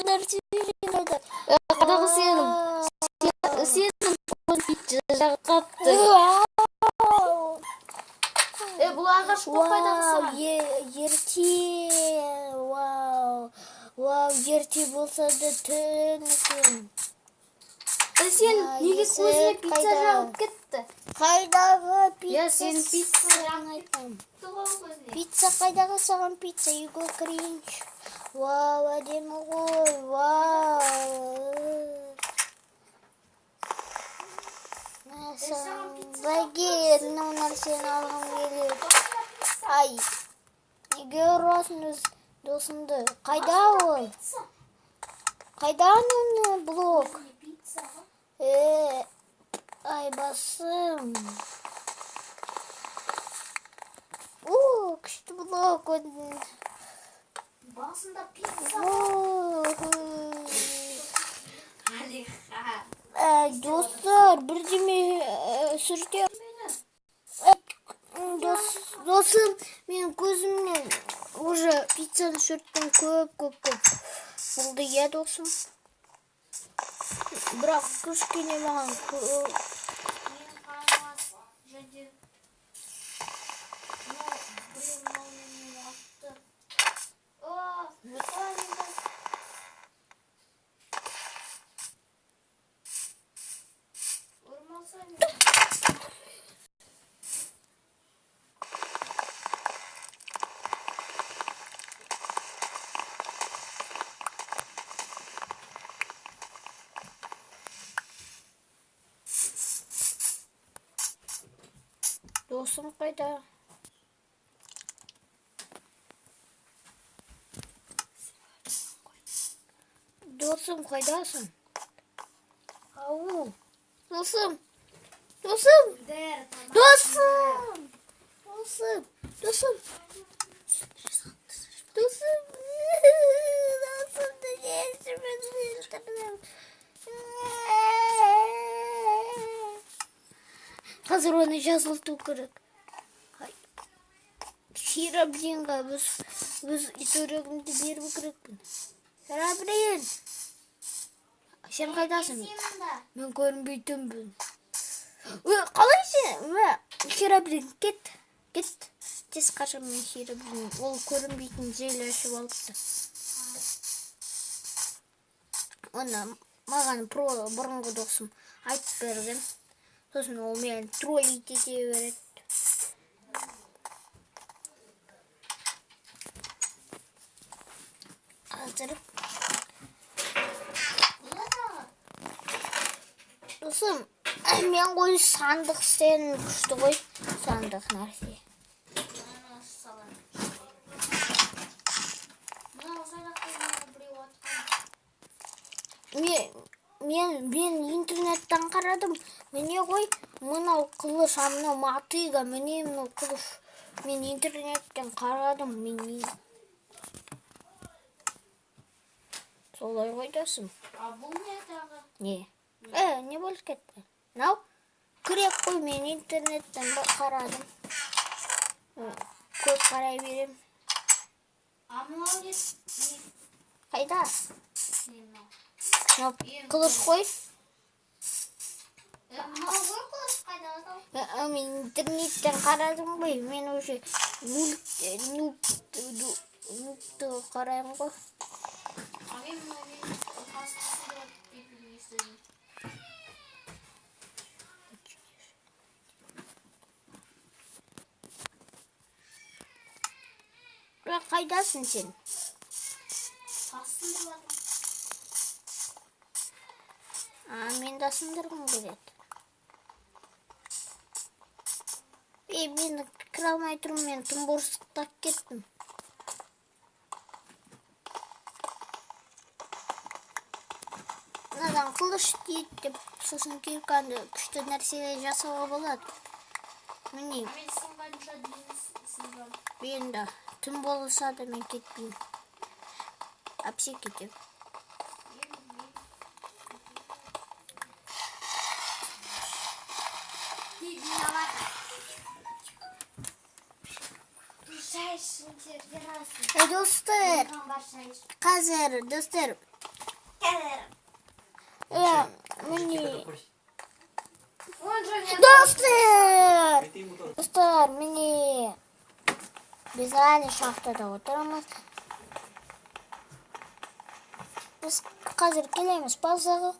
narseler. Qanaqa senin ko'zing jaqapti. Bu ағаш қойпайды қысыған. Ерте болса да түн екен. Сен неге көзіне пицца жағып кетті? Қайдағы пицца? Сен пицца жағып кетті ғой көзіне. Пицца қайдағы саған пицца? Үйге кірейінші. Вау, әдемі ғой. Вау. Бәге, мынау нәрсені алғым келеді. Ай, неге ұрасың өз досыңды? Қайда ол? Қайда оны блок? Ай, басым. Күшті блок. Басында пицца. Достар, бірдеме сүрте. Досым, мен көзімнен уже пиццаны сүрттім көп. Болды, я досым. Бірақ күшкене маған көп. Досым қайда? Досым қайдасың? Ау, досым. Қазір оны жазылту керек. Херобринға біз иторегімді беру керекпін. Херобрин! Сен қайдасың? Мен көрінбейтінбін. Қалай сен? Херобрин, кет. Тез қашам мен Херобрин. Ол көрінбейтін желі ашып алыпты. Оны маған бұрынғы досым айтып берген. Сосын ол мен троллить ете береді. Қазір. Досым, мен ғой сандық істен күшті ғой. Сандық нәрсе. Мен интернеттен қарадым. Міне ғой, мынау қылыш, мынау матыға, міне мынау қылыш. Мен интернеттен қарадым. Солай қойдасың. Бұл не тағы? Не? Не болып кетті? Нау? Күрек қой, мен интернеттен қарадым. Көп қарай берем. Мынау не? Қайда? Қылыш қой. Мен интернеттен қарадым ғой. Мен уже нубты қарайым ғой. Қайдасың сен? Мен де сындырғым келеді. Мен кіре алмай тұрмын, мен тым борсықтап кеттім. Мынадан қылыш дейді деп, сосын кирканды күшті нәрселер жасауға болады. Міне. Мен де түн болса да мен кетпеймін. Апсе кетем. Достар, қазір, достар, Міне. Он же мне Достар, міне. Біз әлі шахтада отырамыз. Біз қазір келеміз, паузаға